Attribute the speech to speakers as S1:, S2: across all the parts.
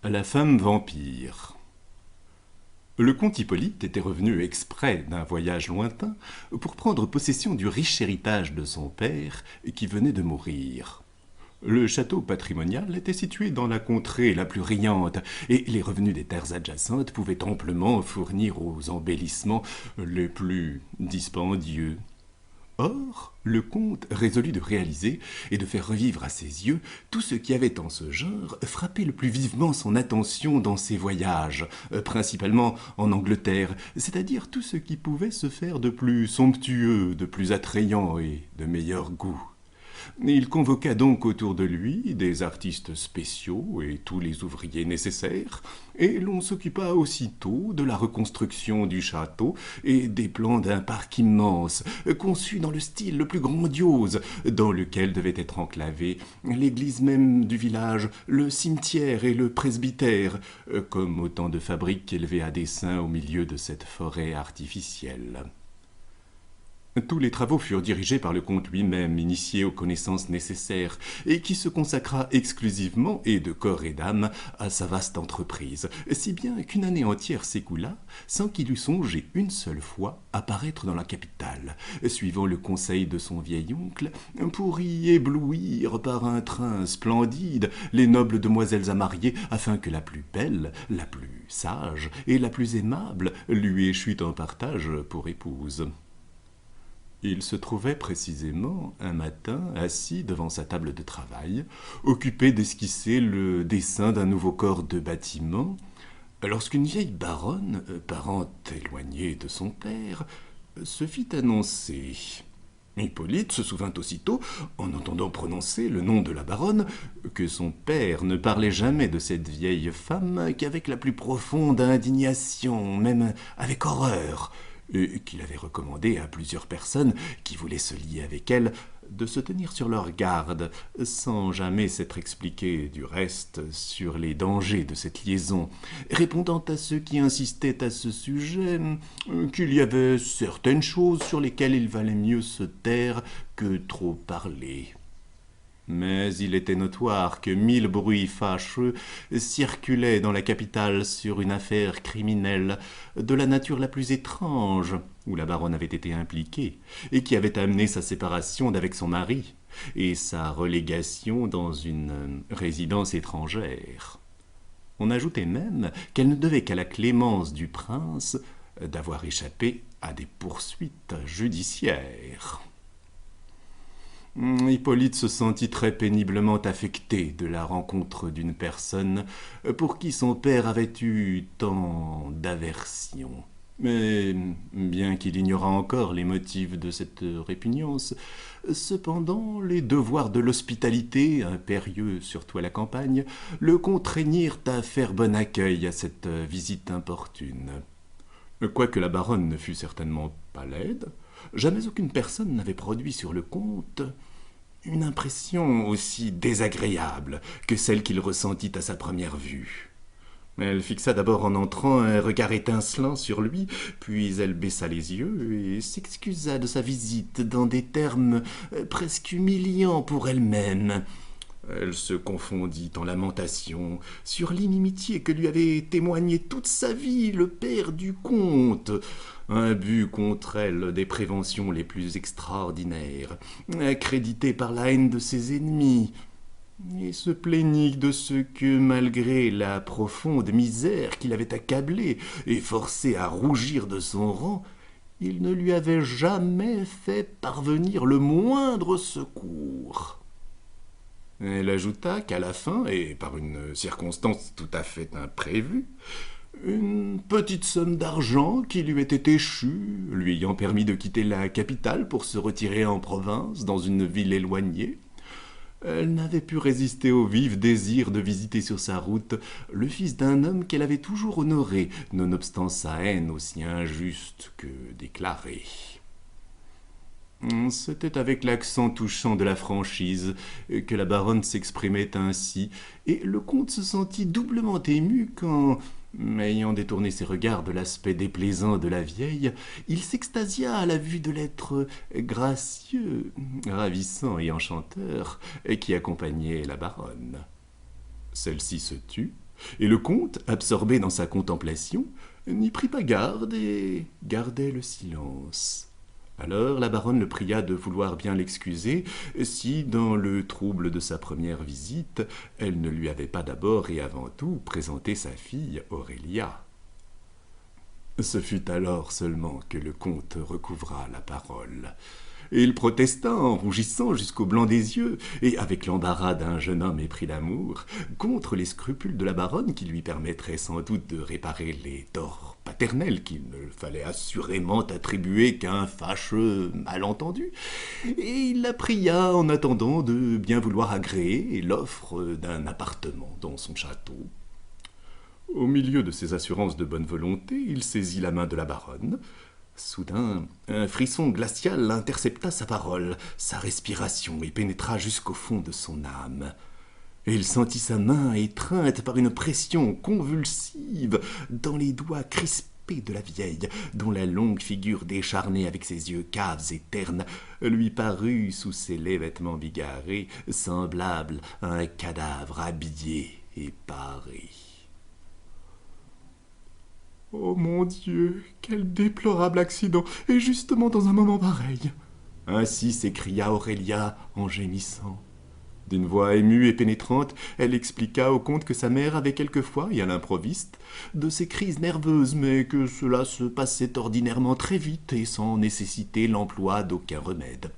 S1: La femme vampire. Le comte Hippolyte était revenu exprès d'un voyage lointain pour prendre possession du riche héritage de son père qui venait de mourir. Le château patrimonial était situé dans la contrée la plus riante et les revenus des terres adjacentes pouvaient amplement fournir aux embellissements les plus dispendieux. Or, le comte résolut de réaliser et de faire revivre à ses yeux tout ce qui avait en ce genre frappé le plus vivement son attention dans ses voyages, principalement en Angleterre, c'est-à-dire tout ce qui pouvait se faire de plus somptueux, de plus attrayant et de meilleur goût. Il convoqua donc autour de lui des artistes spéciaux et tous les ouvriers nécessaires, et l'on s'occupa aussitôt de la reconstruction du château et des plans d'un parc immense, conçu dans le style le plus grandiose, dans lequel devaient être enclavés l'église même du village, le cimetière et le presbytère, comme autant de fabriques élevées à dessein au milieu de cette forêt artificielle. Tous les travaux furent dirigés par le comte lui-même, initié aux connaissances nécessaires, et qui se consacra exclusivement, et de corps et d'âme, à sa vaste entreprise, si bien qu'une année entière s'écoula, sans qu'il eût songé une seule fois à paraître dans la capitale, suivant le conseil de son vieil oncle, pour y éblouir par un train splendide les nobles demoiselles à marier, afin que la plus belle, la plus sage et la plus aimable lui échût en partage pour épouse. Il se trouvait précisément un matin assis devant sa table de travail, occupé d'esquisser le dessin d'un nouveau corps de bâtiment, lorsqu'une vieille baronne, parente éloignée de son père, se fit annoncer. Hippolyte se souvint aussitôt, en entendant prononcer le nom de la baronne, que son père ne parlait jamais de cette vieille femme qu'avec la plus profonde indignation, même avec horreur, et qu'il avait recommandé à plusieurs personnes qui voulaient se lier avec elle de se tenir sur leur garde, sans jamais s'être expliqué du reste sur les dangers de cette liaison, répondant à ceux qui insistaient à ce sujet qu'il y avait certaines choses sur lesquelles il valait mieux se taire que trop parler. Mais il était notoire que 1000 bruits fâcheux circulaient dans la capitale sur une affaire criminelle de la nature la plus étrange, où la baronne avait été impliquée, et qui avait amené sa séparation d'avec son mari, et sa relégation dans une résidence étrangère. On ajoutait même qu'elle ne devait qu'à la clémence du prince d'avoir échappé à des poursuites judiciaires. Hippolyte se sentit très péniblement affecté de la rencontre d'une personne pour qui son père avait eu tant d'aversion. Mais, bien qu'il ignorât encore les motifs de cette répugnance, cependant les devoirs de l'hospitalité, impérieux surtout à la campagne, le contraignirent à faire bon accueil à cette visite importune. Quoique la baronne ne fût certainement pas laide, jamais aucune personne n'avait produit sur le comte une impression aussi désagréable que celle qu'il ressentit à sa première vue. Elle fixa d'abord en entrant un regard étincelant sur lui, puis elle baissa les yeux et s'excusa de sa visite dans des termes presque humiliants pour elle-même. Elle se confondit en lamentations sur l'inimitié que lui avait témoignée toute sa vie le père du comte, imbu contre elle des préventions les plus extraordinaires, accrédité par la haine de ses ennemis, et se plaignit de ce que, malgré la profonde misère qui l'avait accablé et forcé à rougir de son rang, il ne lui avait jamais fait parvenir le moindre secours. Elle ajouta qu'à la fin, et par une circonstance tout à fait imprévue, une petite somme d'argent qui lui était échue, lui ayant permis de quitter la capitale pour se retirer en province, dans une ville éloignée, elle n'avait pu résister au vif désir de visiter sur sa route le fils d'un homme qu'elle avait toujours honoré, nonobstant sa haine aussi injuste que déclarée. C'était avec l'accent touchant de la franchise que la baronne s'exprimait ainsi, et le comte se sentit doublement ému quand, ayant détourné ses regards de l'aspect déplaisant de la vieille, il s'extasia à la vue de l'être gracieux, ravissant et enchanteur qui accompagnait la baronne. Celle-ci se tut, Et le comte, absorbé dans sa contemplation, n'y prit pas garde et gardait le silence. Alors la baronne le pria de vouloir bien l'excuser si, dans le trouble de sa première visite, elle ne lui avait pas d'abord et avant tout présenté sa fille Aurélia. Ce fut alors seulement que le comte recouvra la parole. Et il protesta en rougissant jusqu'au blanc des yeux, et avec l'embarras d'un jeune homme épris d'amour, contre les scrupules de la baronne qui lui permettraient sans doute de réparer les torts paternels qu'il ne fallait assurément attribuer qu'à un fâcheux malentendu. Et il la pria en attendant de bien vouloir agréer l'offre d'un appartement dans son château. Au milieu de ces assurances de bonne volonté, il saisit la main de la baronne. Soudain, un frisson glacial intercepta sa parole, sa respiration, et pénétra jusqu'au fond de son âme. Et il sentit sa main étreinte par une pression convulsive dans les doigts crispés de la vieille, dont la longue figure décharnée avec ses yeux caves et ternes lui parut, sous ses laids vêtements bigarrés, semblable à un cadavre habillé et paré. « Oh mon Dieu, quel déplorable accident, et justement dans un moment pareil !» Ainsi s'écria Aurélia en gémissant. D'une voix émue et pénétrante, elle expliqua au comte que sa mère avait quelquefois, et à l'improviste, de ces crises nerveuses, mais que cela se passait ordinairement très vite et sans nécessiter l'emploi d'aucun remède.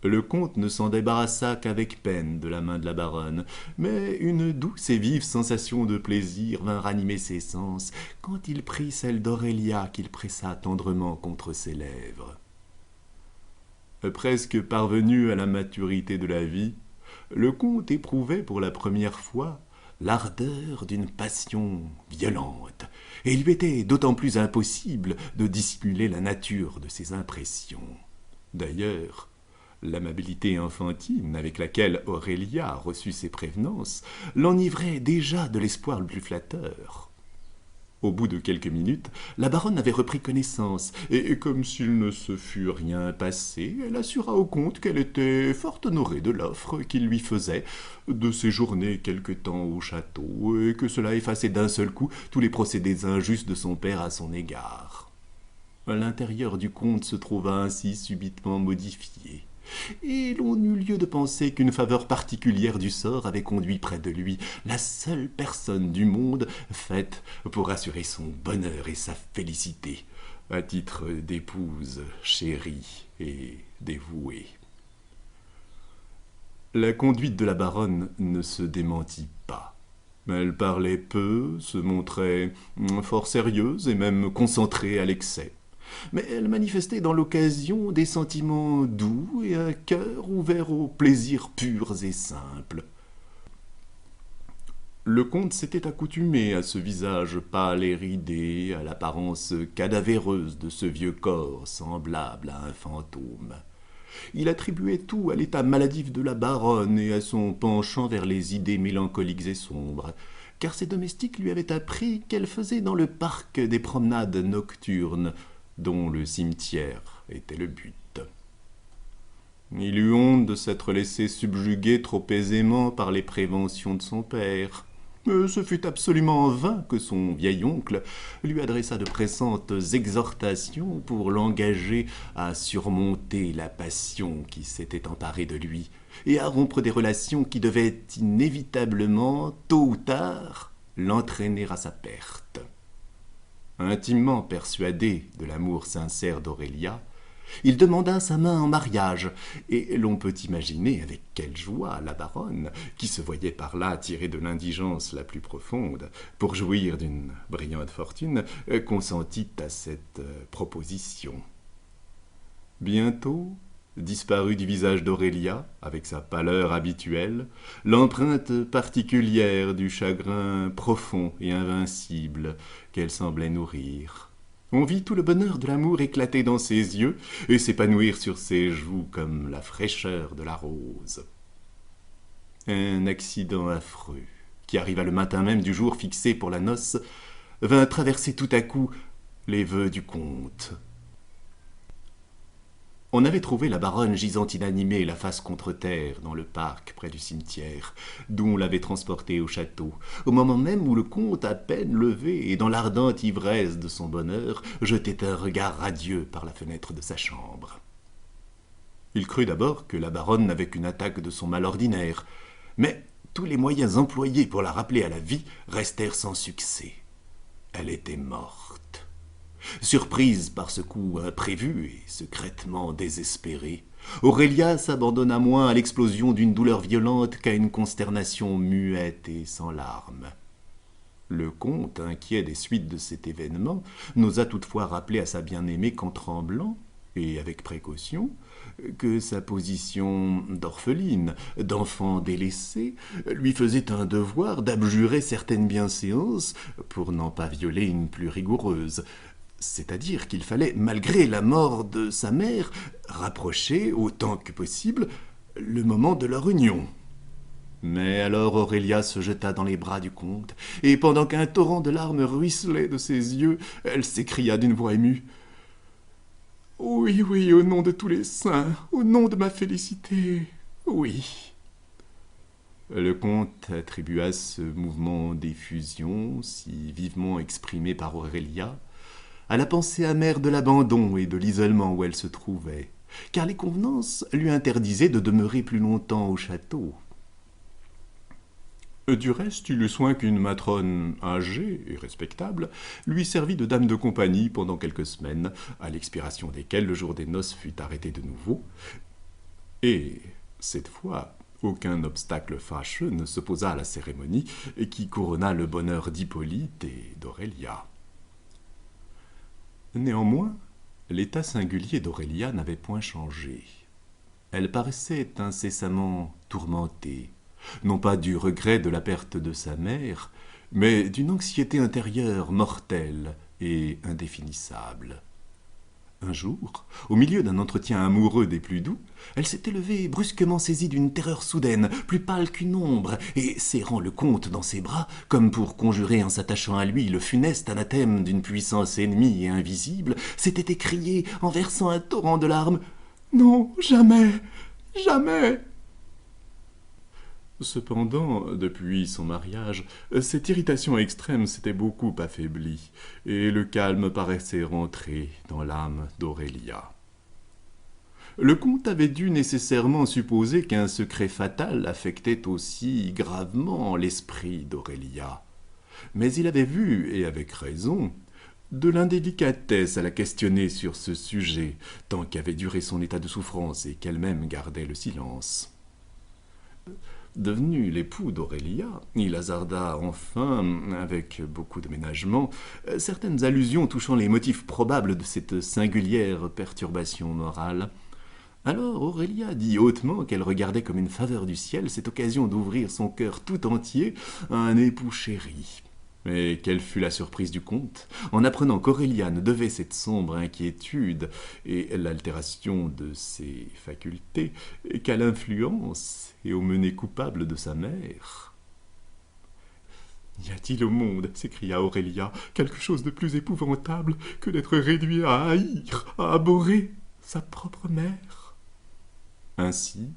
S1: Le comte ne s'en débarrassa qu'avec peine de la main de la baronne, mais une douce et vive sensation de plaisir vint ranimer ses sens quand il prit celle d'Aurélia qu'il pressa tendrement contre ses lèvres. Presque parvenu à la maturité de la vie, le comte éprouvait pour la première fois l'ardeur d'une passion violente, et il lui était d'autant plus impossible de dissimuler la nature de ses impressions. D'ailleurs, l'amabilité enfantine avec laquelle Aurélia reçut ses prévenances l'enivrait déjà de l'espoir le plus flatteur. Au bout de quelques minutes, la baronne avait repris connaissance, et comme s'il ne se fût rien passé, elle assura au comte qu'elle était fort honorée de l'offre qu'il lui faisait de séjourner quelque temps au château, et que cela effaçait d'un seul coup tous les procédés injustes de son père à son égard. L'intérieur du comte se trouva ainsi subitement modifié, et l'on eut lieu de penser qu'une faveur particulière du sort avait conduit près de lui la seule personne du monde faite pour assurer son bonheur et sa félicité, à titre d'épouse chérie et dévouée. La conduite de la baronne ne se démentit pas. Elle parlait peu, se montrait fort sérieuse et même concentrée à l'excès. Mais elle manifestait dans l'occasion des sentiments doux et un cœur ouvert aux plaisirs purs et simples. Le comte s'était accoutumé à ce visage pâle et ridé, à l'apparence cadavéreuse de ce vieux corps semblable à un fantôme. Il attribuait tout à l'état maladif de la baronne et à son penchant vers les idées mélancoliques et sombres, car ses domestiques lui avaient appris qu'elle faisait dans le parc des promenades nocturnes, dont le cimetière était le but. Il eut honte de s'être laissé subjuguer trop aisément par les préventions de son père. Ce fut absolument en vain que son vieil oncle lui adressa de pressantes exhortations pour l'engager à surmonter la passion qui s'était emparée de lui et à rompre des relations qui devaient inévitablement, tôt ou tard, l'entraîner à sa perte. Intimement persuadé de l'amour sincère d'Aurélia, il demanda sa main en mariage, et l'on peut imaginer avec quelle joie la baronne, qui se voyait par là tirée de l'indigence la plus profonde, pour jouir d'une brillante fortune, consentit à cette proposition. Bientôt disparut du visage d'Aurélia, avec sa pâleur habituelle, l'empreinte particulière du chagrin profond et invincible qu'elle semblait nourrir. On vit tout le bonheur de l'amour éclater dans ses yeux et s'épanouir sur ses joues comme la fraîcheur de la rose. Un accident affreux, qui arriva le matin même du jour fixé pour la noce, vint traverser tout à coup les vœux du comte. On avait trouvé la baronne gisant inanimée, la face contre terre, dans le parc près du cimetière, d'où on l'avait transportée au château, au moment même où le comte, à peine levé et dans l'ardente ivresse de son bonheur, jetait un regard radieux par la fenêtre de sa chambre. Il crut d'abord que la baronne n'avait qu'une attaque de son mal ordinaire, mais tous les moyens employés pour la rappeler à la vie restèrent sans succès. Elle était morte. Surprise par ce coup imprévu et secrètement désespérée, Aurélia s'abandonna moins à l'explosion d'une douleur violente qu'à une consternation muette et sans larmes. Le comte, inquiet des suites de cet événement, n'osa toutefois rappeler à sa bien-aimée qu'en tremblant, et avec précaution, que sa position d'orpheline, d'enfant délaissé, lui faisait un devoir d'abjurer certaines bienséances pour n'en pas violer une plus rigoureuse. C'est-à-dire qu'il fallait, malgré la mort de sa mère, rapprocher, autant que possible, le moment de leur union. Mais alors Aurélia se jeta dans les bras du comte, et pendant qu'un torrent de larmes ruisselait de ses yeux, elle s'écria d'une voix émue. « Oui, oui, au nom de tous les saints, au nom de ma félicité, oui. » Le comte attribua ce mouvement d'effusion, si vivement exprimé par Aurélia, à la pensée amère de l'abandon et de l'isolement où elle se trouvait, car les convenances lui interdisaient de demeurer plus longtemps au château. Du reste, il eut soin qu'une matrone âgée et respectable lui servit de dame de compagnie pendant quelques semaines, à l'expiration desquelles le jour des noces fut arrêté de nouveau, et, cette fois, aucun obstacle fâcheux ne s'opposa à la cérémonie qui couronna le bonheur d'Hippolyte et d'Aurélia. Néanmoins, l'état singulier d'Aurélia n'avait point changé. Elle paraissait incessamment tourmentée, non pas du regret de la perte de sa mère, mais d'une anxiété intérieure mortelle et indéfinissable. Un jour, au milieu d'un entretien amoureux des plus doux, elle s'était levée brusquement saisie d'une terreur soudaine, plus pâle qu'une ombre, et serrant le comte dans ses bras, comme pour conjurer en s'attachant à lui le funeste anathème d'une puissance ennemie et invisible, s'était écriée en versant un torrent de larmes « Non, jamais, jamais !» Cependant, depuis son mariage, cette irritation extrême s'était beaucoup affaiblie, et le calme paraissait rentrer dans l'âme d'Aurélia. Le comte avait dû nécessairement supposer qu'un secret fatal affectait aussi gravement l'esprit d'Aurélia. Mais il avait vu, et avec raison, de l'indélicatesse à la questionner sur ce sujet, tant qu'avait duré son état de souffrance et qu'elle-même gardait le silence. Devenu l'époux d'Aurélia, il hasarda enfin, avec beaucoup de ménagement, certaines allusions touchant les motifs probables de cette singulière perturbation morale. Alors Aurélia dit hautement qu'elle regardait comme une faveur du ciel cette occasion d'ouvrir son cœur tout entier à un époux chéri. Mais quelle fut la surprise du comte, en apprenant qu'Aurélia ne devait cette sombre inquiétude et l'altération de ses facultés qu'à l'influence et au mené coupable de sa mère. « Y a-t-il au monde, s'écria Aurélia, quelque chose de plus épouvantable que d'être réduit à haïr, à abhorrer sa propre mère ?» Ainsi,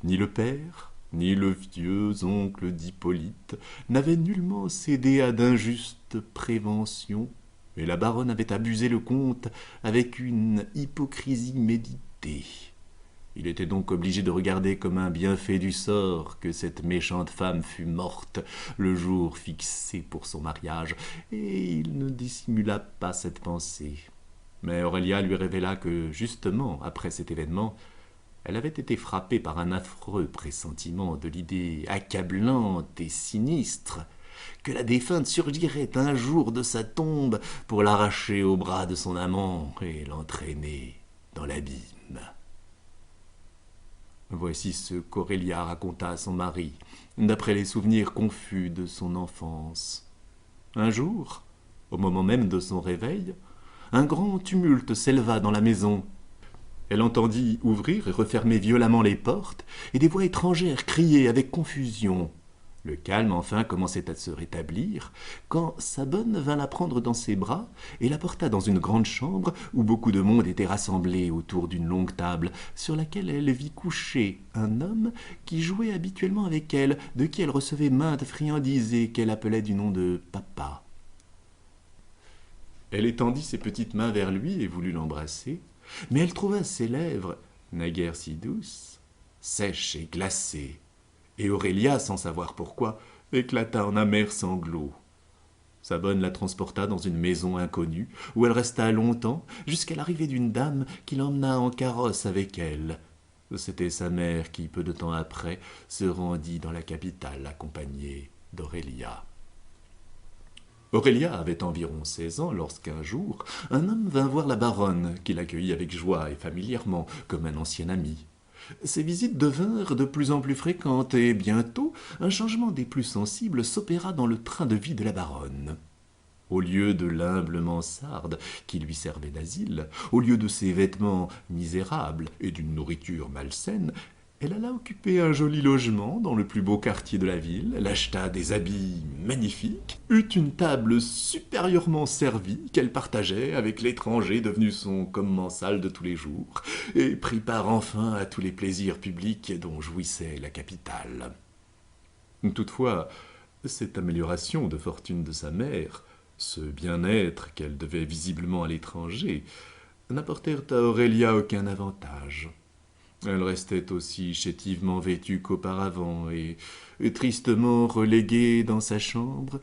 S1: ni le père, ni le vieux oncle d'Hippolyte n'avaient nullement cédé à d'injustes préventions, et la baronne avait abusé le comte avec une hypocrisie méditée. Il était donc obligé de regarder comme un bienfait du sort que cette méchante femme fût morte le jour fixé pour son mariage, et il ne dissimula pas cette pensée. Mais Aurélia lui révéla que, justement, après cet événement, elle avait été frappée par un affreux pressentiment de l'idée accablante et sinistre que la défunte surgirait un jour de sa tombe pour l'arracher au bras de son amant et l'entraîner dans l'abîme. Voici ce qu'Aurélia raconta à son mari, d'après les souvenirs confus de son enfance. Un jour, au moment même de son réveil, un grand tumulte s'éleva dans la maison. Elle entendit ouvrir et refermer violemment les portes, et des voix étrangères crier avec confusion Le calme, enfin, commençait à se rétablir, quand sa bonne vint la prendre dans ses bras et la porta dans une grande chambre où beaucoup de monde était rassemblé autour d'une longue table, sur laquelle elle vit coucher un homme qui jouait habituellement avec elle, de qui elle recevait maintes friandises et qu'elle appelait du nom de papa. Elle étendit ses petites mains vers lui et voulut l'embrasser, mais elle trouva ses lèvres, naguère si douces, sèches et glacées. Et Aurélia, sans savoir pourquoi, éclata en amers sanglots. Sa bonne la transporta dans une maison inconnue, où elle resta longtemps, jusqu'à l'arrivée d'une dame qui l'emmena en carrosse avec elle. C'était sa mère qui, peu de temps après, se rendit dans la capitale accompagnée d'Aurélia. Aurélia avait environ 16 ans lorsqu'un jour, un homme vint voir la baronne, qui l'accueillit avec joie et familièrement, comme un ancien ami. Ces visites devinrent de plus en plus fréquentes et bientôt un changement des plus sensibles s'opéra dans le train de vie de la baronne. Au lieu de l'humble mansarde qui lui servait d'asile, au lieu de ses vêtements misérables et d'une nourriture malsaine, elle alla occuper un joli logement dans le plus beau quartier de la ville, elle acheta des habits magnifiques, eut une table supérieurement servie qu'elle partageait avec l'étranger devenu son commensal de tous les jours, et prit part enfin à tous les plaisirs publics dont jouissait la capitale. Toutefois, cette amélioration de fortune de sa mère, ce bien-être qu'elle devait visiblement à l'étranger, n'apportèrent à Aurélia aucun avantage. Elle restait aussi chétivement vêtue qu'auparavant et tristement reléguée dans sa chambre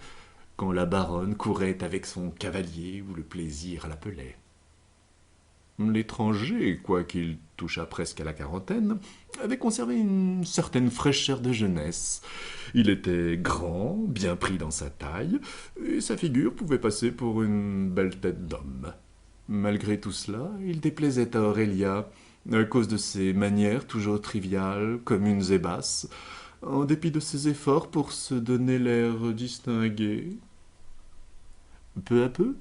S1: quand la baronne courait avec son cavalier où le plaisir l'appelait. L'étranger, quoiqu'il touchât presque à la quarantaine, avait conservé une certaine fraîcheur de jeunesse. Il était grand, bien pris dans sa taille, et sa figure pouvait passer pour une belle tête d'homme. Malgré tout cela, il déplaisait à Aurélia, à cause de ses manières toujours triviales, communes et basses, en dépit de ses efforts pour se donner l'air distingué. Peu à peu,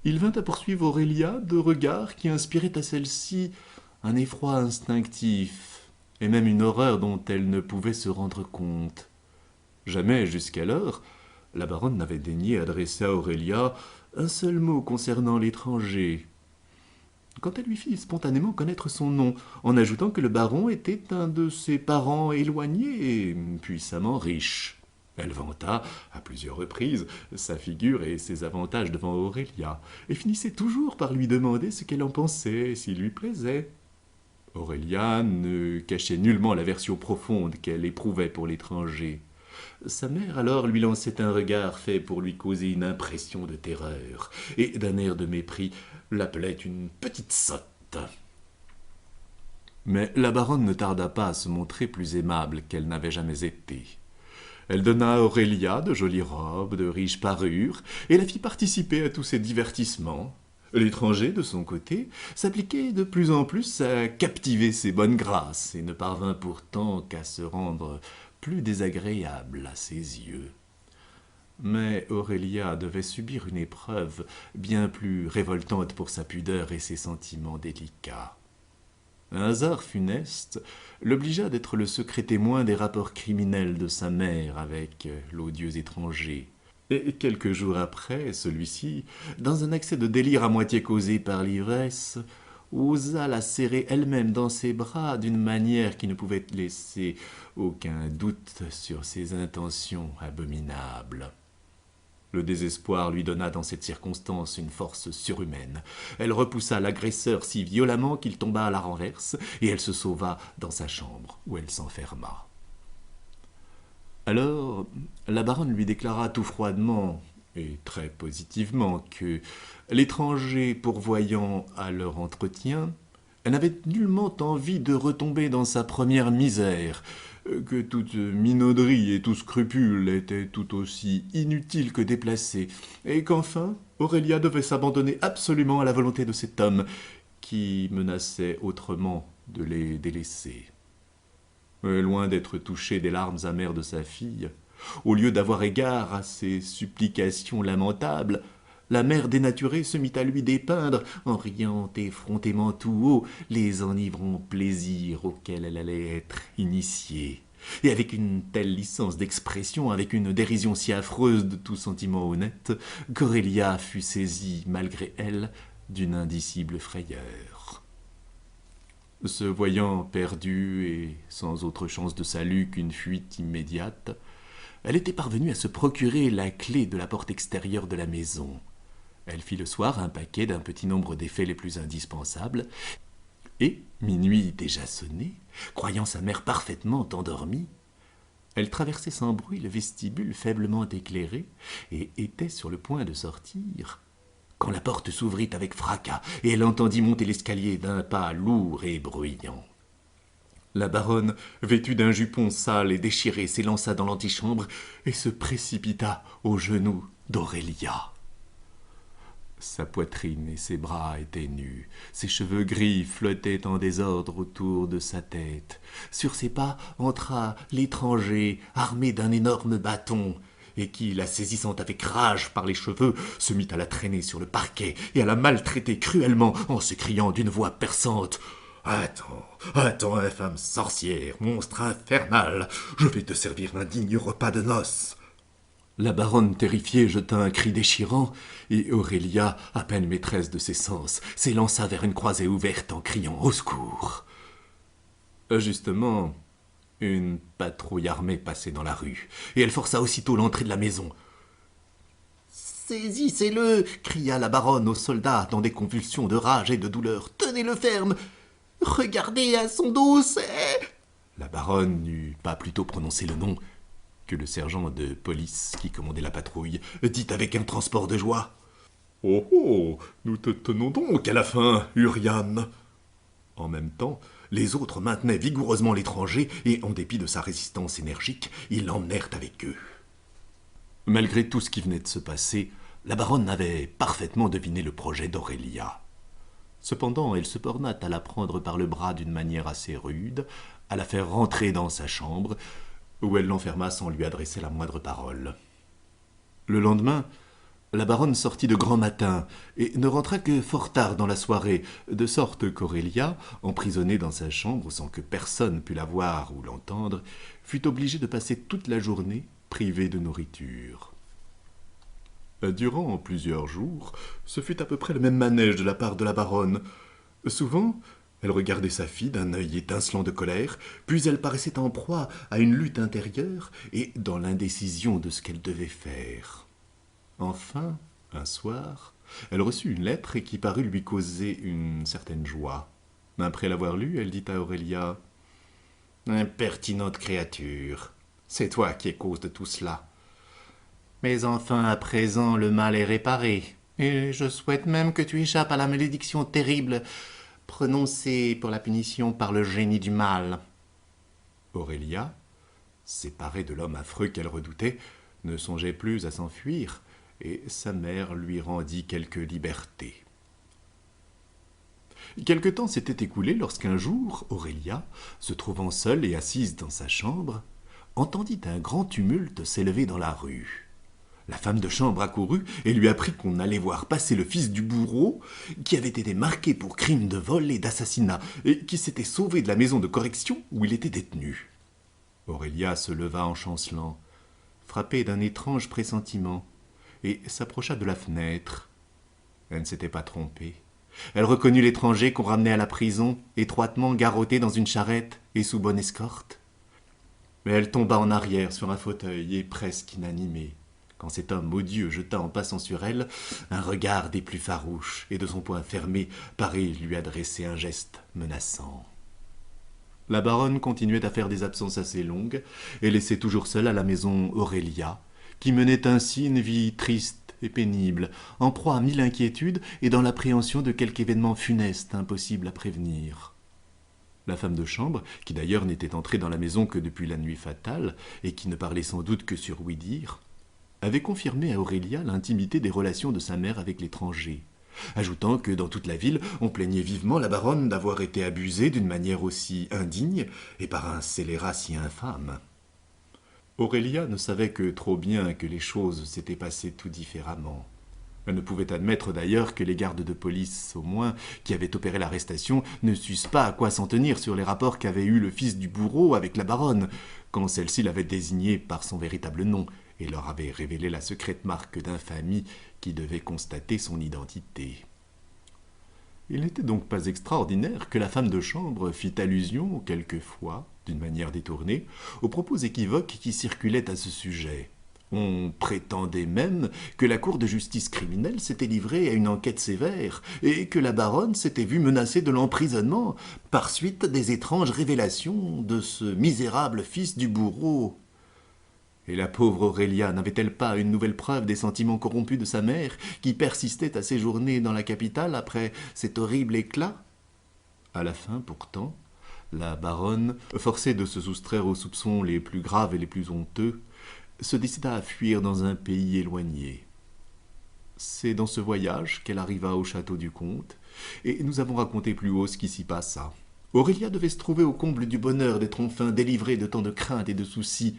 S1: il vint à poursuivre Aurélia de regards qui inspiraient à celle-ci un effroi instinctif, et même une horreur dont elle ne pouvait se rendre compte. Jamais, jusqu'alors, la baronne n'avait daigné adresser à Aurélia un seul mot concernant l'étranger, quand elle lui fit spontanément connaître son nom, en ajoutant que le baron était un de ses parents éloignés et puissamment riche. Elle vanta, à plusieurs reprises, sa figure et ses avantages devant Aurélia, et finissait toujours par lui demander ce qu'elle en pensait et s'il lui plaisait. Aurélia ne cachait nullement l'aversion profonde qu'elle éprouvait pour l'étranger. Sa mère alors lui lançait un regard fait pour lui causer une impression de terreur, et d'un air de mépris l'appelait une petite sotte. Mais la baronne ne tarda pas à se montrer plus aimable qu'elle n'avait jamais été. Elle donna à Aurélia de jolies robes, de riches parures, et la fit participer à tous ses divertissements. L'étranger, de son côté, s'appliquait de plus en plus à captiver ses bonnes grâces, et ne parvint pourtant qu'à se rendre plus désagréable à ses yeux. Mais Aurélia devait subir une épreuve bien plus révoltante pour sa pudeur et ses sentiments délicats. Un hasard funeste l'obligea d'être le secret témoin des rapports criminels de sa mère avec l'odieux étranger. Et quelques jours après, celui-ci, dans un accès de délire à moitié causé par l'ivresse, osa la serrer elle-même dans ses bras d'une manière qui ne pouvait laisser aucun doute sur ses intentions abominables. Le désespoir lui donna dans cette circonstance une force surhumaine. Elle repoussa l'agresseur si violemment qu'il tomba à la renverse, et elle se sauva dans sa chambre, où elle s'enferma. Alors, la baronne lui déclara tout froidement, et très positivement, que l'étranger pourvoyant à leur entretien, elle n'avait nullement envie de retomber dans sa première misère, que toute minauderie et tout scrupule étaient tout aussi inutiles que déplacés, et qu'enfin Aurélia devait s'abandonner absolument à la volonté de cet homme, qui menaçait autrement de les délaisser. Loin d'être touchée des larmes amères de sa fille, au lieu d'avoir égard à ses supplications lamentables, la mère dénaturée se mit à lui dépeindre, en riant effrontément tout haut, les enivrants plaisirs auxquels elle allait être initiée. et avec une telle licence d'expression, avec une dérision si affreuse de tout sentiment honnête, qu'Aurélia fut saisie, malgré elle, d'une indicible frayeur. Se voyant perdue et sans autre chance de salut qu'une fuite immédiate, elle était parvenue à se procurer la clé de la porte extérieure de la maison. Elle fit le soir un paquet d'un petit nombre d'effets les plus indispensables, et, minuit déjà sonné, croyant sa mère parfaitement endormie, elle traversait sans bruit le vestibule faiblement éclairé et était sur le point de sortir, quand la porte s'ouvrit avec fracas et elle entendit monter l'escalier d'un pas lourd et bruyant. La baronne, vêtue d'un jupon sale et déchiré, s'élança dans l'antichambre et se précipita aux genoux d'Aurélia. Sa poitrine et ses bras étaient nus, ses cheveux gris flottaient en désordre autour de sa tête. Sur ses pas entra l'étranger, armé d'un énorme bâton, et qui, la saisissant avec rage par les cheveux, se mit à la traîner sur le parquet et à la maltraiter cruellement en s'écriant d'une voix perçante: « Attends, infâme sorcière, monstre infernal, je vais te servir un digne repas de noces. » La baronne, terrifiée, jeta un cri déchirant, et Aurélia, à peine maîtresse de ses sens, s'élança vers une croisée ouverte en criant au secours. Justement, une patrouille armée passait dans la rue, et elle força aussitôt l'entrée de la maison. « Saisissez-le » cria la baronne aux soldats dans des convulsions de rage et de douleur. « Tenez-le ferme. Regardez à son dos, c'est... » La baronne n'eut pas plutôt prononcé le nom que le sergent de police qui commandait la patrouille dit avec un transport de joie: « Oh oh, nous te tenons donc à la fin, Uriane !» En même temps, les autres maintenaient vigoureusement l'étranger et, en dépit de sa résistance énergique, ils l'emmenèrent avec eux. Malgré tout ce qui venait de se passer, la baronne avait parfaitement deviné le projet d'Aurélia. Cependant, elle se borna à la prendre par le bras d'une manière assez rude, à la faire rentrer dans sa chambre, où elle l'enferma sans lui adresser la moindre parole. Le lendemain, la baronne sortit de grand matin et ne rentra que fort tard dans la soirée, de sorte qu'Aurélia, emprisonnée dans sa chambre sans que personne pût la voir ou l'entendre, fut obligée de passer toute la journée privée de nourriture. Durant plusieurs jours, ce fut à peu près le même manège de la part de la baronne. Souvent, elle regardait sa fille d'un œil étincelant de colère, puis elle paraissait en proie à une lutte intérieure et dans l'indécision de ce qu'elle devait faire. Enfin, un soir, elle reçut une lettre qui parut lui causer une certaine joie. Après l'avoir lue, elle dit à Aurélia: « Impertinente créature, c'est toi qui es cause de tout cela. Mais enfin, à présent, le mal est réparé, et je souhaite même que tu échappes à la malédiction terrible prononcée pour la punition par le génie du mal. » Aurélia, séparée de l'homme affreux qu'elle redoutait, ne songeait plus à s'enfuir, et sa mère lui rendit quelque liberté. Quelque temps s'était écoulé lorsqu'un jour, Aurélia, se trouvant seule et assise dans sa chambre, entendit un grand tumulte s'élever dans la rue. La femme de chambre accourut et lui apprit qu'on allait voir passer le fils du bourreau, qui avait été marqué pour crime de vol et d'assassinat, et qui s'était sauvé de la maison de correction où il était détenu. Aurélia se leva en chancelant, frappée d'un étrange pressentiment, et s'approcha de la fenêtre. Elle ne s'était pas trompée. Elle reconnut l'étranger qu'on ramenait à la prison, étroitement garrotté dans une charrette et sous bonne escorte. Mais elle tomba en arrière sur un fauteuil et presque inanimée, quand cet homme odieux jeta en passant sur elle un regard des plus farouches et de son poing fermé parut lui adresser un geste menaçant. La baronne continuait à faire des absences assez longues et laissait toujours seule à la maison Aurélia, qui menait ainsi une vie triste et pénible, en proie à 1000 inquiétudes et dans l'appréhension de quelque événement funeste impossible à prévenir. La femme de chambre, qui d'ailleurs n'était entrée dans la maison que depuis la nuit fatale et qui ne parlait sans doute que sur ouï-dire, avait confirmé à Aurélia l'intimité des relations de sa mère avec l'étranger, ajoutant que dans toute la ville, on plaignait vivement la baronne d'avoir été abusée d'une manière aussi indigne et par un scélérat si infâme. Aurélia ne savait que trop bien que les choses s'étaient passées tout différemment. Elle ne pouvait admettre d'ailleurs que les gardes de police, au moins, qui avaient opéré l'arrestation, ne sussent pas à quoi s'en tenir sur les rapports qu'avait eus le fils du bourreau avec la baronne, quand celle-ci l'avait désigné par son véritable nom et leur avait révélé la secrète marque d'infamie qui devait constater son identité. Il n'était donc pas extraordinaire que la femme de chambre fît allusion, quelquefois, d'une manière détournée, aux propos équivoques qui circulaient à ce sujet. On prétendait même que la cour de justice criminelle s'était livrée à une enquête sévère et que la baronne s'était vue menacée de l'emprisonnement par suite des étranges révélations de ce misérable fils du bourreau. Et la pauvre Aurélia n'avait-elle pas une nouvelle preuve des sentiments corrompus de sa mère qui persistait à séjourner dans la capitale après cet horrible éclat? À la fin, pourtant, la baronne, forcée de se soustraire aux soupçons les plus graves et les plus honteux, se décida à fuir dans un pays éloigné. C'est dans ce voyage qu'elle arriva au château du comte, et nous avons raconté plus haut ce qui s'y passa. Aurélia devait se trouver au comble du bonheur d'être enfin délivrée de tant de craintes et de soucis,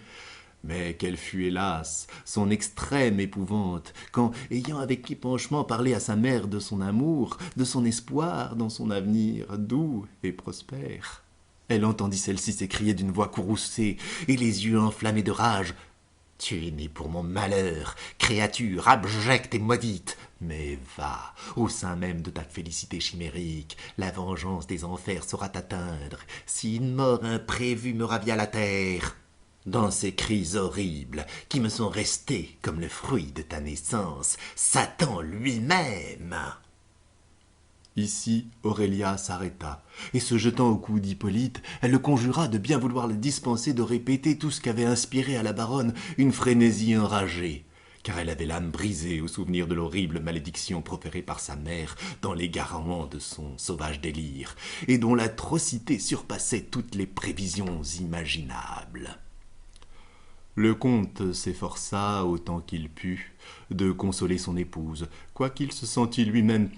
S1: mais quelle fut, hélas, son extrême épouvante, quand, ayant avec épanchement parlé à sa mère de son amour, de son espoir dans son avenir doux et prospère, elle entendit celle-ci s'écrier d'une voix courroucée et les yeux enflammés de rage: « Tu es née pour mon malheur, créature abjecte et maudite, mais va, au sein même de ta félicité chimérique, la vengeance des enfers saura t'atteindre, si une mort imprévue me ravia la terre. » Dans ces cris horribles, qui me sont restés comme le fruit de ta naissance, Satan lui-même. Ici, Aurélia s'arrêta, et se jetant au cou d'Hippolyte, elle le conjura de bien vouloir le dispenser de répéter tout ce qu'avait inspiré à la baronne une frénésie enragée, car elle avait l'âme brisée au souvenir de l'horrible malédiction proférée par sa mère dans l'égarement de son sauvage délire, et dont l'atrocité surpassait toutes les prévisions imaginables. Le comte s'efforça, autant qu'il put, de consoler son épouse, quoiqu'il se sentît lui-même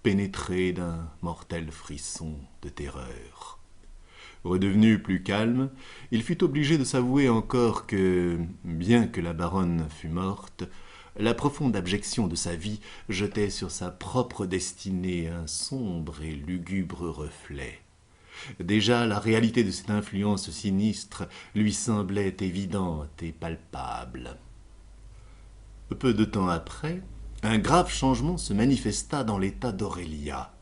S1: pénétré d'un mortel frisson de terreur. Redevenu plus calme, il fut obligé de s'avouer encore que, bien que la baronne fût morte, la profonde abjection de sa vie jetait sur sa propre destinée un sombre et lugubre reflet. Déjà la réalité de cette influence sinistre lui semblait évidente et palpable. Peu de temps après, un grave changement se manifesta dans l'état d'Aurélia.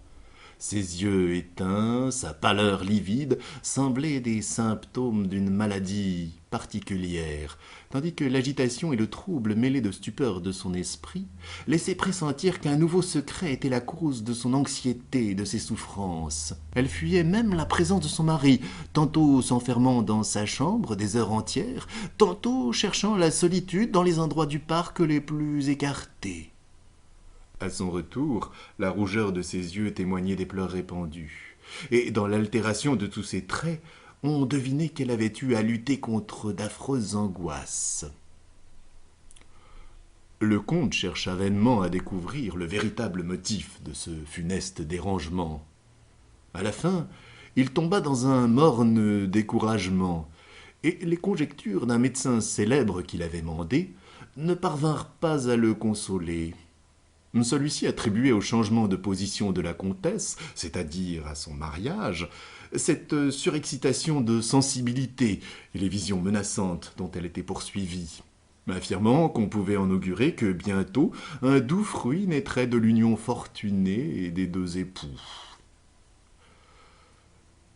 S1: Ses yeux éteints, sa pâleur livide, semblaient des symptômes d'une maladie particulière, tandis que l'agitation et le trouble mêlés de stupeur de son esprit laissaient pressentir qu'un nouveau secret était la cause de son anxiété et de ses souffrances. Elle fuyait même la présence de son mari, tantôt s'enfermant dans sa chambre des heures entières, tantôt cherchant la solitude dans les endroits du parc les plus écartés. À son retour, la rougeur de ses yeux témoignait des pleurs répandus, et dans l'altération de tous ses traits, on devinait qu'elle avait eu à lutter contre d'affreuses angoisses. Le comte chercha vainement à découvrir le véritable motif de ce funeste dérangement. À la fin, il tomba dans un morne découragement, et les conjectures d'un médecin célèbre qu'il avait mandé ne parvinrent pas à le consoler. Celui-ci attribuait au changement de position de la comtesse, c'est-à-dire à son mariage, cette surexcitation de sensibilité et les visions menaçantes dont elle était poursuivie, affirmant qu'on pouvait en augurer que bientôt un doux fruit naîtrait de l'union fortunée des deux époux.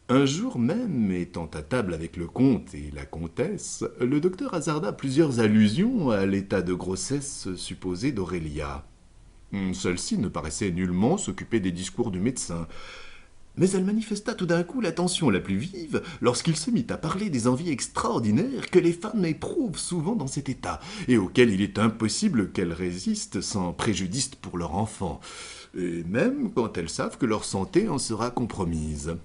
S1: Un jour même, étant à table avec le comte et la comtesse, le docteur hasarda plusieurs allusions à l'état de grossesse supposé d'Aurélia. Celle-ci ne paraissait nullement s'occuper des discours du médecin, mais elle manifesta tout d'un coup l'attention la plus vive lorsqu'il se mit à parler des envies extraordinaires que les femmes éprouvent souvent dans cet état, et auxquelles il est impossible qu'elles résistent sans préjudice pour leur enfant, et même quand elles savent que leur santé en sera compromise.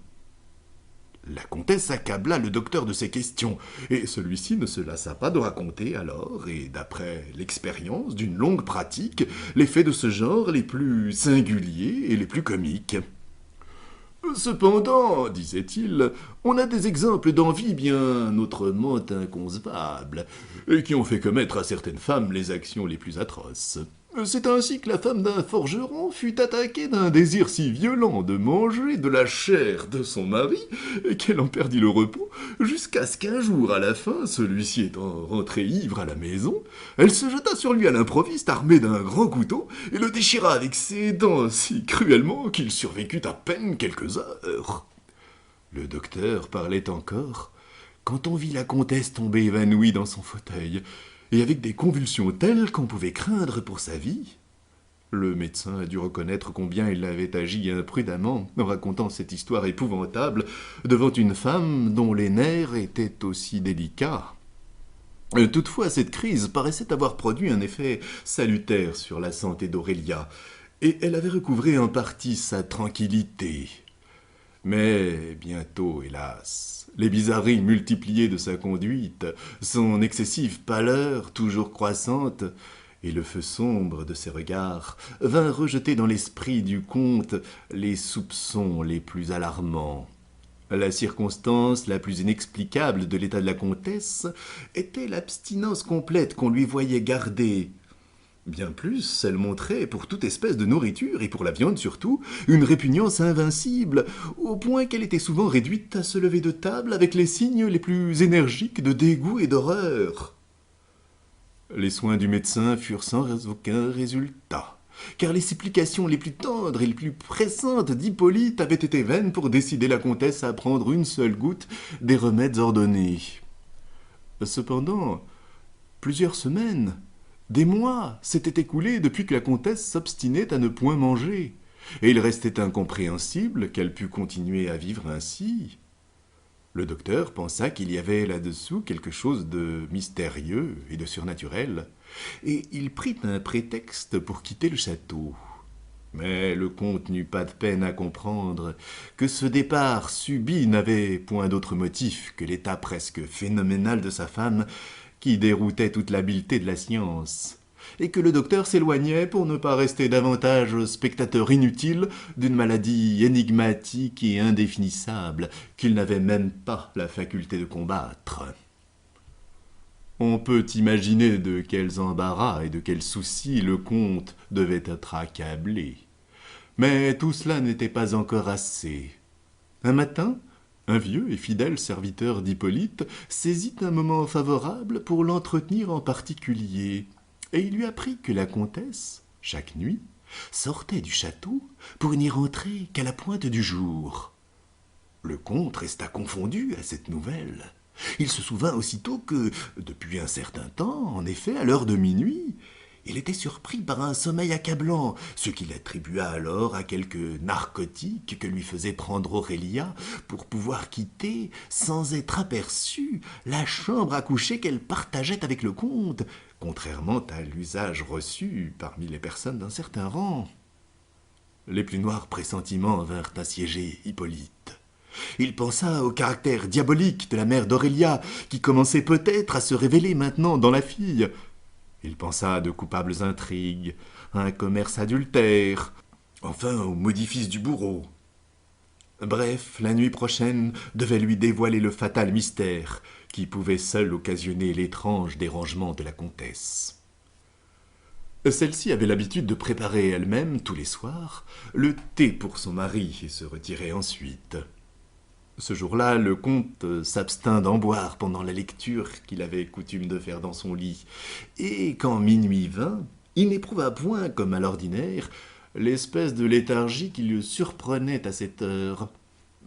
S1: La comtesse accabla le docteur de ces questions, et celui-ci ne se lassa pas de raconter alors, et d'après l'expérience d'une longue pratique, les faits de ce genre les plus singuliers et les plus comiques. Cependant, disait-il, on a des exemples d'envie bien autrement inconcevables, et qui ont fait commettre à certaines femmes les actions les plus atroces. C'est ainsi que la femme d'un forgeron fut attaquée d'un désir si violent de manger de la chair de son mari qu'elle en perdit le repos, jusqu'à ce qu'un jour, à la fin, celui-ci étant rentré ivre à la maison, elle se jeta sur lui à l'improviste armée d'un grand couteau et le déchira avec ses dents si cruellement qu'il survécut à peine quelques heures. Le docteur parlait encore quand on vit la comtesse tomber évanouie dans son fauteuil, et avec des convulsions telles qu'on pouvait craindre pour sa vie. Le médecin a dû reconnaître combien il avait agi imprudemment en racontant cette histoire épouvantable devant une femme dont les nerfs étaient aussi délicats. Toutefois, cette crise paraissait avoir produit un effet salutaire sur la santé d'Aurélia, et elle avait recouvré en partie sa tranquillité. Mais bientôt, hélas, les bizarreries multipliées de sa conduite, son excessive pâleur toujours croissante, et le feu sombre de ses regards vinrent rejeter dans l'esprit du comte les soupçons les plus alarmants. La circonstance la plus inexplicable de l'état de la comtesse était l'abstinence complète qu'on lui voyait garder. Bien plus, elle montrait, pour toute espèce de nourriture, et pour la viande surtout, une répugnance invincible, au point qu'elle était souvent réduite à se lever de table avec les signes les plus énergiques de dégoût et d'horreur. Les soins du médecin furent sans aucun résultat, car les supplications les plus tendres et les plus pressantes d'Hippolyte avaient été vaines pour décider la comtesse à prendre une seule goutte des remèdes ordonnés. Cependant, plusieurs semaines, des mois s'étaient écoulés depuis que la comtesse s'obstinait à ne point manger, et il restait incompréhensible qu'elle pût continuer à vivre ainsi. Le docteur pensa qu'il y avait là-dessous quelque chose de mystérieux et de surnaturel, et il prit un prétexte pour quitter le château. Mais le comte n'eut pas de peine à comprendre que ce départ subit n'avait point d'autre motif que l'état presque phénoménal de sa femme, qui déroutait toute l'habileté de la science, et que le docteur s'éloignait pour ne pas rester davantage spectateur inutile d'une maladie énigmatique et indéfinissable qu'il n'avait même pas la faculté de combattre. On peut imaginer de quels embarras et de quels soucis le comte devait être accablé. Mais tout cela n'était pas encore assez. Un matin, un vieux et fidèle serviteur d'Hippolyte saisit un moment favorable pour l'entretenir en particulier, et il lui apprit que la comtesse, chaque nuit, sortait du château pour n'y rentrer qu'à la pointe du jour. Le comte resta confondu à cette nouvelle. Il se souvint aussitôt que, depuis un certain temps, en effet, à l'heure de minuit, il était surpris par un sommeil accablant, ce qu'il attribua alors à quelque narcotique que lui faisait prendre Aurélia pour pouvoir quitter, sans être aperçue, la chambre à coucher qu'elle partageait avec le comte, contrairement à l'usage reçu parmi les personnes d'un certain rang. Les plus noirs pressentiments vinrent assiéger Hippolyte. Il pensa au caractère diabolique de la mère d'Aurélia, qui commençait peut-être à se révéler maintenant dans la fille. Il pensa à de coupables intrigues, à un commerce adultère, enfin au maudit du bourreau. Bref, la nuit prochaine devait lui dévoiler le fatal mystère qui pouvait seul occasionner l'étrange dérangement de la comtesse. Celle-ci avait l'habitude de préparer elle-même, tous les soirs, le thé pour son mari et se retirer ensuite. Ce jour-là, le comte s'abstint d'en boire pendant la lecture qu'il avait coutume de faire dans son lit, et quand minuit vint, il n'éprouva point, comme à l'ordinaire, l'espèce de léthargie qui le surprenait à cette heure.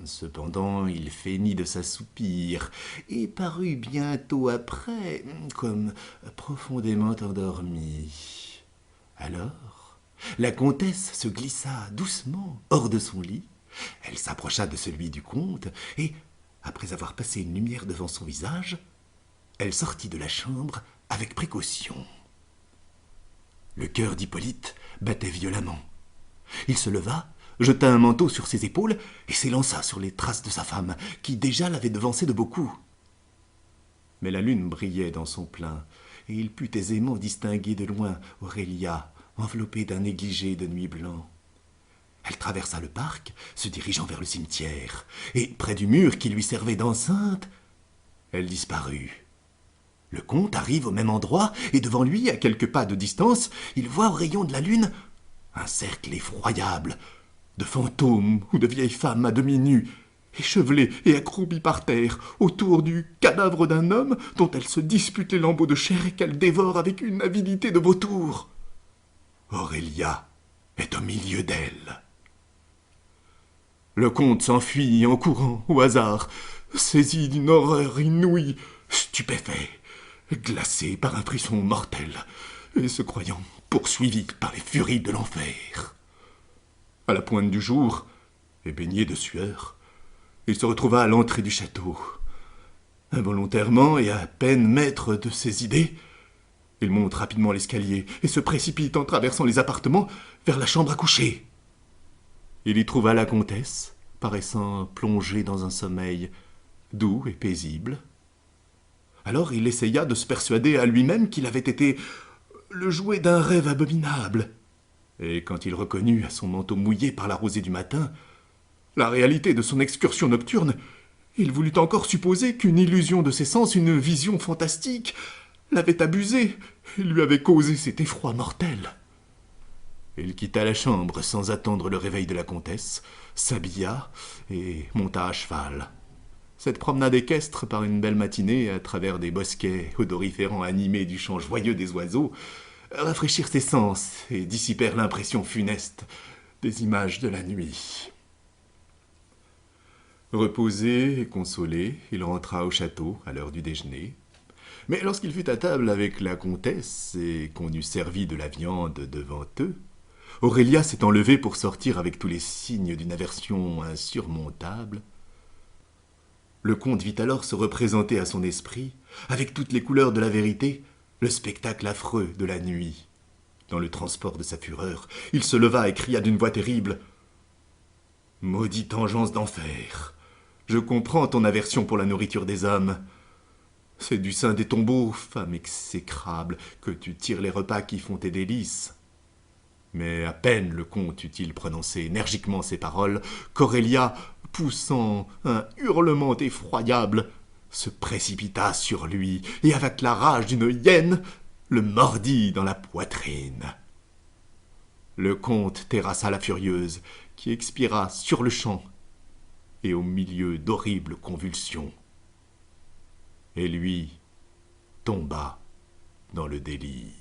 S1: Cependant, il feignit de s'assoupir, et parut bientôt après comme profondément endormi. Alors, la comtesse se glissa doucement hors de son lit. Elle s'approcha de celui du comte, et, après avoir passé une lumière devant son visage, elle sortit de la chambre avec précaution. Le cœur d'Hippolyte battait violemment. Il se leva, jeta un manteau sur ses épaules et s'élança sur les traces de sa femme, qui déjà l'avait devancé de beaucoup. Mais la lune brillait dans son plein, et il put aisément distinguer de loin Aurélia, enveloppée d'un négligé de nuit blanc. Elle traversa le parc, se dirigeant vers le cimetière, et, près du mur qui lui servait d'enceinte, elle disparut.
S2: Le comte arrive au même endroit, et devant lui, à quelques pas de distance, il voit au rayon de la lune un cercle effroyable de fantômes ou de vieilles femmes à demi nues, échevelées et accroupies par terre, autour du cadavre d'un homme dont elles se disputent les lambeaux de chair et qu'elles dévorent avec une avidité de vautour. Aurélia est au milieu d'elles. Le comte s'enfuit en courant au hasard, saisi d'une horreur inouïe, stupéfait, glacé par un frisson mortel, et se croyant poursuivi par les furies de l'enfer. À la pointe du jour, et baigné de sueur, il se retrouva à l'entrée du château. Involontairement et à peine maître de ses idées, il monte rapidement l'escalier et se précipite en traversant les appartements vers la chambre à coucher. Il y trouva la comtesse, paraissant plongée dans un sommeil doux et paisible. Alors il essaya de se persuader à lui-même qu'il avait été le jouet d'un rêve abominable. Et quand il reconnut à son manteau mouillé par la rosée du matin la réalité de son excursion nocturne, il voulut encore supposer qu'une illusion de ses sens, une vision fantastique, l'avait abusé et lui avait causé cet effroi mortel. Il quitta la chambre sans attendre le réveil de la comtesse, s'habilla et monta à cheval. Cette promenade équestre par une belle matinée à travers des bosquets odoriférants animés du chant joyeux des oiseaux rafraîchirent ses sens et dissipèrent l'impression funeste des images de la nuit. Reposé et consolé, il rentra au château à l'heure du déjeuner. Mais lorsqu'il fut à table avec la comtesse et qu'on eut servi de la viande devant eux, Aurélia s'étant levée pour sortir avec tous les signes d'une aversion insurmontable, le comte vit alors se représenter à son esprit, avec toutes les couleurs de la vérité, le spectacle affreux de la nuit. Dans le transport de sa fureur, il se leva et cria d'une voix terrible « Maudite engeance d'enfer! Je comprends ton aversion pour la nourriture des hommes. C'est du sein des tombeaux, femme exécrable, que tu tires les repas qui font tes délices. » Mais à peine le comte eut-il prononcé énergiquement ces paroles qu'Aurélia, poussant un hurlement effroyable, se précipita sur lui et avec la rage d'une hyène le mordit dans la poitrine. Le comte terrassa la furieuse, qui expira sur-le-champ et au milieu d'horribles convulsions. Et lui tomba dans le délire.